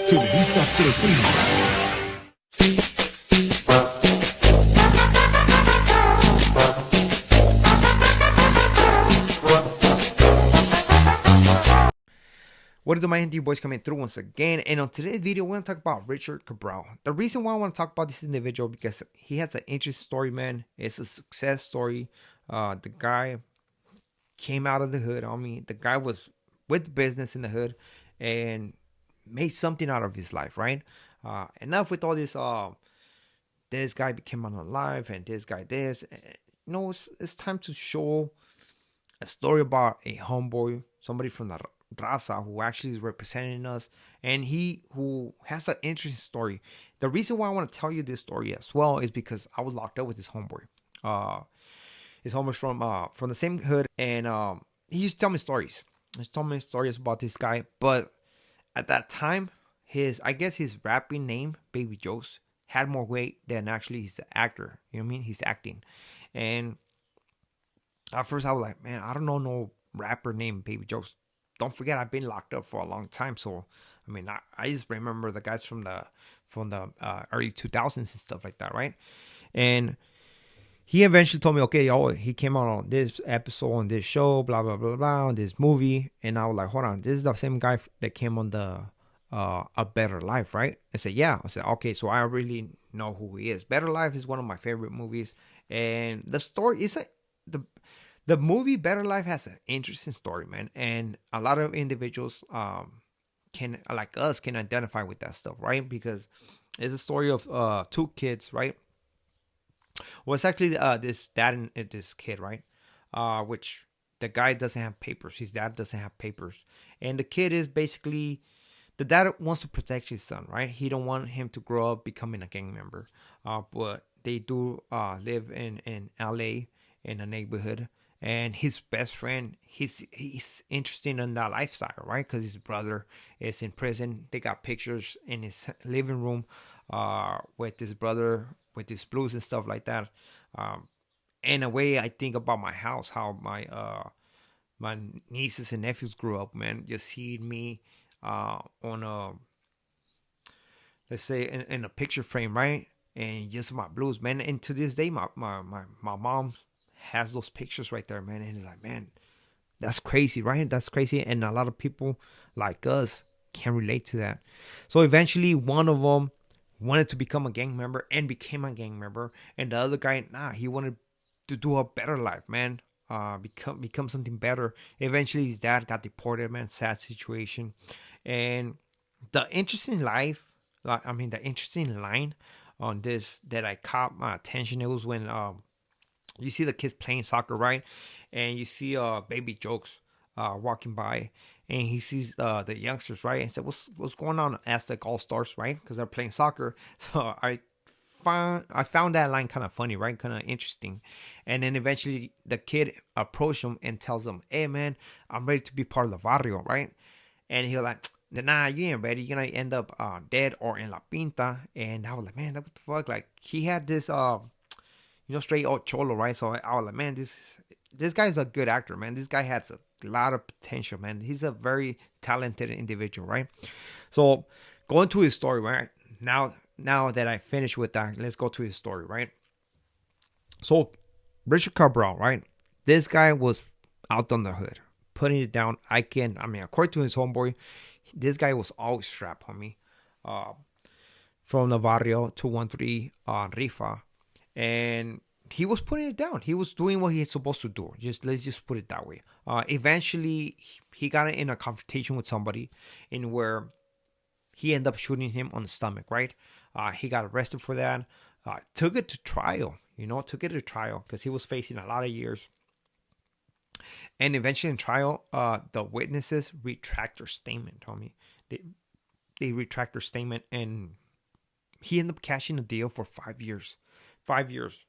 Televisa presenta. What is the mind, you boys coming through once again? And on today's video, we're going to talk about Richard Cabral. The reason why I want to talk about this individual because he has an interesting story, man. It's a success story. The guy came out of the hood. I mean, the guy was with business in the hood and made something out of his life, right? Enough with all this. This guy became unalive, and this guy this. It's time to show a story about a homeboy, somebody from the Raza who actually is representing us, and he who has an interesting story. The reason why I want to tell you this story as well is because I was locked up with this homeboy. His homeboy from the same hood, and he used to tell me stories. He's told me stories about this guy, but at that time, his rapping name, Baby Jokes, had more weight than actually he's an actor. You know what I mean? He's acting, and at first I was like, man, I don't know no rapper named Baby Jokes. Don't forget, I've been locked up for a long time, so I mean, I just remember the guys from the early 2000s and stuff like that, right? And he eventually told me, okay, he came out on this episode on this show, blah blah blah blah, on this movie, and I was like, hold on, this is the same guy that came on the A Better Life, right? I said, yeah. I said, okay, so I really know who he is. Better Life is one of my favorite movies, and the story is the movie Better Life has an interesting story, man, and a lot of individuals can like us can identify with that stuff, right? Because it's a story of two kids, right? Well, it's actually this dad and this kid, right? Which the guy doesn't have papers. His dad doesn't have papers, and the kid is basically the dad wants to protect his son, right? He don't want him to grow up becoming a gang member, but they do live in LA in a neighborhood. And his best friend, he's interested in that lifestyle, right? Because his brother is in prison. They got pictures in his living room with his brother, with his blues and stuff like that. In a way, I think about my house, how my nieces and nephews grew up, man. Just seeing me on a, let's say, in a picture frame, right? And just my blues, man. And to this day, my mom has those pictures right there, man, and it's like, man, that's crazy, right? That's crazy, and a lot of people like us can relate to that. So eventually, one of them wanted to become a gang member and became a gang member, and the other guy, he wanted to do a better life, man. Become something better. Eventually, his dad got deported, man. Sad situation, and the interesting the interesting line on this that I caught my attention. It was when you see the kids playing soccer, right? And you see Baby Jokes walking by, and he sees the youngsters, right? And said, "What's going on?" Aztec All Stars, right? Because they're playing soccer. So I found that line kind of funny, right? Kind of interesting. And then eventually the kid approached him and tells him, "Hey, man, I'm ready to be part of the barrio, right?" And he was like, "Nah, you ain't ready. You're gonna end up dead or in la pinta." And I was like, "Man, what the fuck?" Like he had this straight old cholo, right? So I was like, man, this guy's a good actor, man. This guy has a lot of potential, man. He's a very talented individual, right? So going to his story, right? Now that I finished with that, let's go to his story, right? So Richard Cabral, right? This guy was out on the hood, putting it down. According to his homeboy, this guy was always strapped, homie. From the barrio 213 Rifa, and he was putting it down. He was doing what he's supposed to do. Let's just put it that way. Eventually, he got in a confrontation with somebody, in where he ended up shooting him on the stomach. Right? He got arrested for that. Took it to trial. Because he was facing a lot of years. And eventually, in trial, the witnesses retract their statement. Homie, they retract their statement, and he ended up cashing a deal for 5 years. 5 years.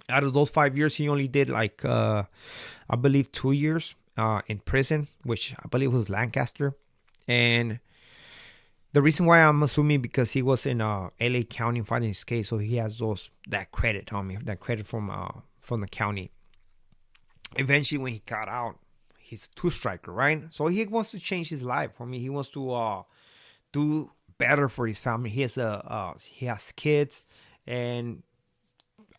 Out of those 5 years, he only did I believe 2 years in prison, which I believe was Lancaster. And the reason why I'm assuming because he was in LA County fighting his case, so he has that credit, homie, that credit from the county. Eventually, when he got out, he's a two-striker, right? So he wants to change his life. He wants to do better for his family. He has kids, and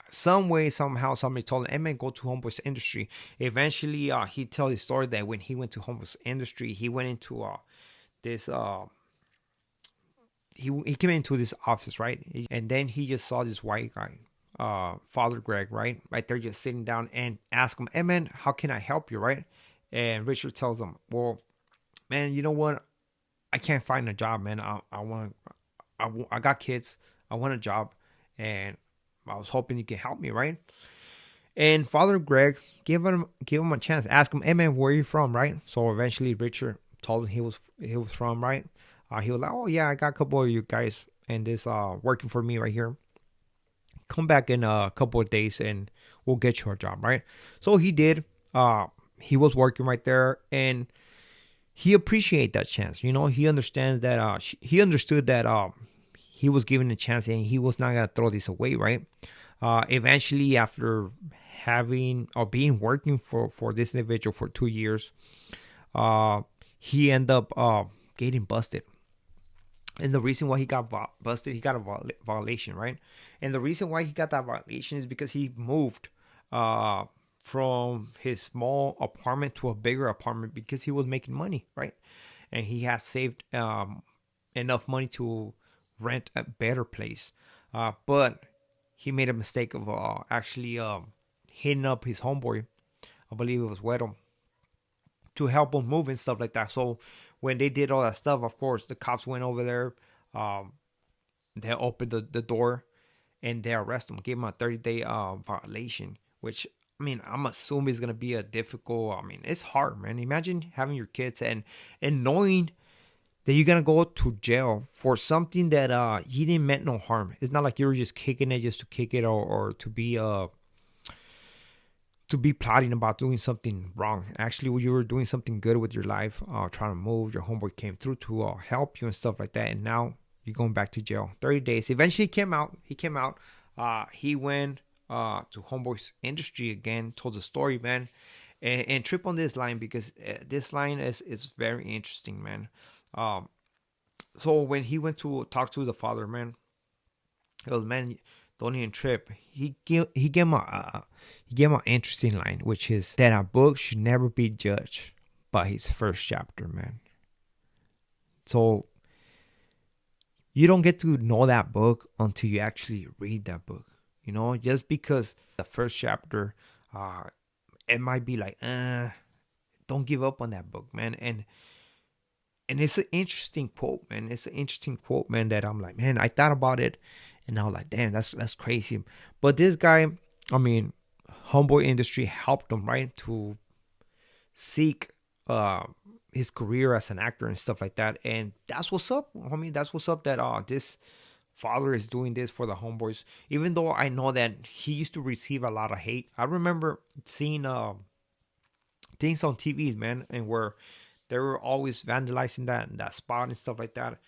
some way, somehow, somebody told him, "Hey man, go to homeboy's industry." Eventually, he tell his story that when he went to homeboy's industry, he went into this he came into this office, right? And then he just saw this white guy, Father Greg, right there, just sitting down, and ask him, "Hey man, how can I help you?" Right? And Richard tells him, "Well, man, you know what? I can't find a job, man. I got kids. I want a job, and I was hoping you can help me, right?" And Father Greg give him a chance. Ask him, "Hey man, where are you from?" Right? So eventually Richard told him he was from, right. He was like, "Oh yeah, I got a couple of you guys and this working for me right here. Come back in a couple of days and we'll get you a job," right? So he did. He was working right there, and he appreciated that chance. He understands that he understood that he was given a chance and he was not gonna throw this away, right? Eventually, after having or being working for this individual for 2 years, he ended up getting busted. And the reason why he got busted, he got a violation, right? And the reason why he got that violation is because he moved from his small apartment to a bigger apartment because he was making money, right? And he has saved enough money to rent a better place. But he made a mistake of actually hitting up his homeboy. I believe it was Weddle, to help him move and stuff like that. So when they did all that stuff, of course, the cops went over there. They opened the door and they arrested him, gave him a 30-day violation, which, I mean, I'm assuming is going to be a difficult, I mean, it's hard, man. Imagine having your kids and knowing that you're going to go to jail for something that you didn't meant no harm. It's not like you were just kicking it just to kick it, or to be plotting about doing something wrong. Actually, you were doing something good with your life, trying to move. Your homeboy came through to help you and stuff like that, and now you're going back to jail. 30 days. Eventually, he came out. He went to homeboy's industry again. Told the story, man, and trip on this line because this line is very interesting, man. So when he went to talk to the father, man, he goes, "Man, don't even trip." He gave him an interesting line, which is that a book should never be judged by its first chapter, man. So you don't get to know that book until you actually read that book. Just because the first chapter, it might be like, don't give up on that book, man. And it's an interesting quote, man. It's an interesting quote, man, that I'm like, man, I thought about it and I was like, damn, that's crazy. But this guy, I mean, homeboy industry helped him, right, to seek his career as an actor and stuff like that. And that's what's up, homie. That's what's up, that this father is doing this for the homeboys. Even though I know that he used to receive a lot of hate. I remember seeing things on TV, man, and where they were always vandalizing that spot and stuff like that.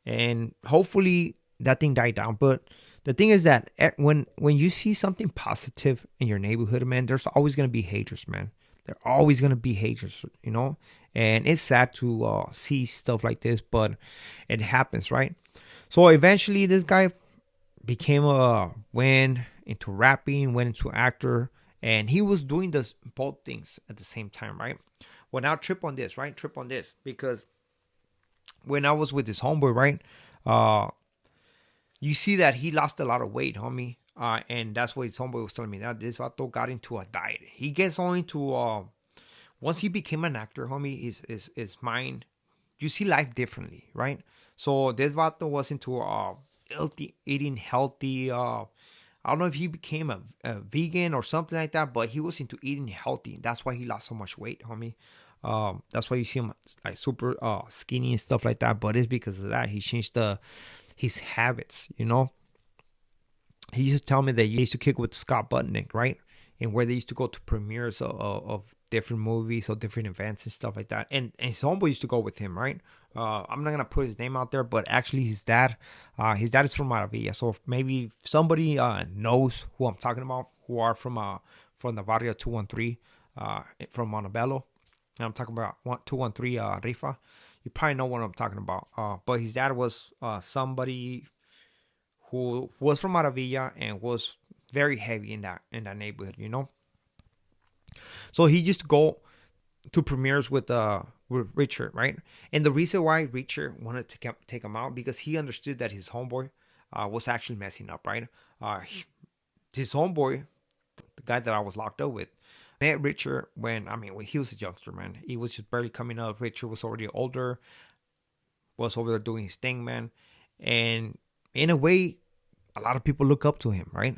And hopefully that thing died down. But the thing is that when you see something positive in your neighborhood, man, there's always gonna be haters, man. There are always gonna be haters, And it's sad to see stuff like this, but it happens, right? So eventually, this guy went into rapping, went into actor, and he was doing both things at the same time, right? Well, now trip on this, right? Trip on this, because when I was with this homeboy, right, you see that he lost a lot of weight, homie. And that's what his homeboy was telling me, that this vato got into a diet. He gets on into once he became an actor, homie, his mind, you see life differently, right? So this vato was into eating healthy. I don't know if he became a vegan or something like that, but he was into eating healthy. That's why he lost so much weight, homie. That's why you see him like super skinny and stuff like that. But it's because of that. He changed his habits, He used to tell me that he used to kick with Scott Butnick, right? And where they used to go to premieres of different movies or different events and stuff like that. And his homeboy used to go with him, right? I'm not gonna put his name out there, but actually his dad is from Maravilla. So if maybe somebody knows who I'm talking about, who are from the Barrio 213 from Montebello, and I'm talking about 213 Rifa. You probably know what I'm talking about. But his dad was somebody who was from Maravilla and was very heavy in that neighborhood, you know. So he used to go to premieres with Richard, right? And the reason why Richard wanted to take him out because he understood that his homeboy was actually messing up, right? His homeboy, the guy that I was locked up with, met Richard when he was a youngster, man. He was just barely coming up. Richard was already older, was over there doing his thing, man. And in a way, a lot of people look up to him, right?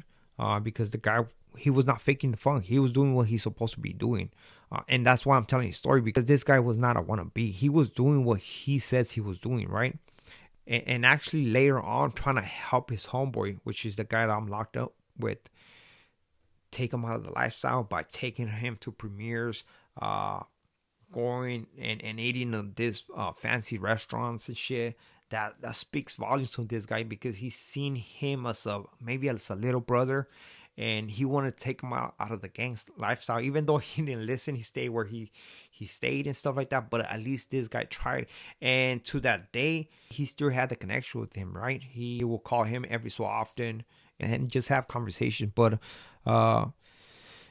Because the guy, he was not faking the funk. He was doing what he's supposed to be doing. And that's why I'm telling you the story, because this guy was not a wannabe. He was doing what he says he was doing, right? And actually later on, trying to help his homeboy, which is the guy that I'm locked up with, take him out of the lifestyle by taking him to premieres, going and eating in this fancy restaurants and shit. That speaks volumes to this guy, because he's seen him as maybe as a little brother, and he wanted to take him out of the gangster lifestyle. Even though he didn't listen, he stayed where he stayed and stuff like that. But at least this guy tried, and to that day, he still had the connection with him. Right, he will call him every so often and just have conversation. But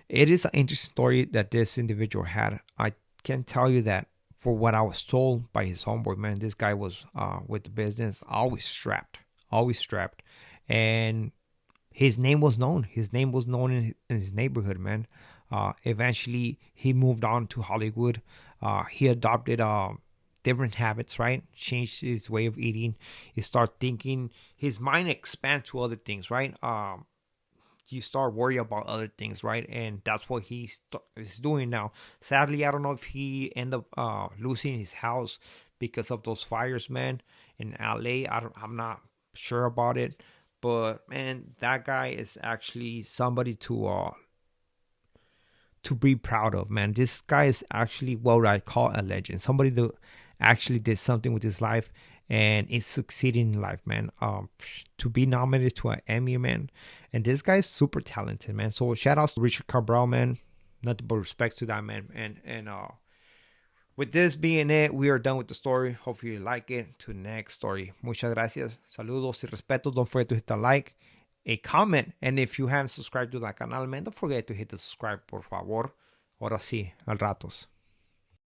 it is an interesting story that this individual had. I can tell you that for what I was told by his homeboy, man, this guy was with the business, always strapped, and his name was known. His name was known in his neighborhood, man. Eventually, he moved on to Hollywood. He adopted different habits, right? Changed his way of eating. He started thinking. His mind expanded to other things, right? You start worrying about other things, right? And that's what he is doing now. Sadly, I don't know if he ended up losing his house because of those fires, man, in LA. I'm not sure about it, but man, that guy is actually somebody to be proud of, man. This guy is actually what I call a legend. Somebody that actually did something with his life and is succeeding in life, man. To be nominated to an Emmy, man. And this guy is super talented, man. So shout outs to Richard Cabral, man. Nothing but respect to that, man. And with this being it, we are done with the story. Hopefully you like it. To the next story. Muchas gracias. Saludos y respetos. Don't forget to hit the like, a comment, and if you haven't subscribed to the canal, man, don't forget to hit the subscribe, por favor. Ahora sí, al ratos.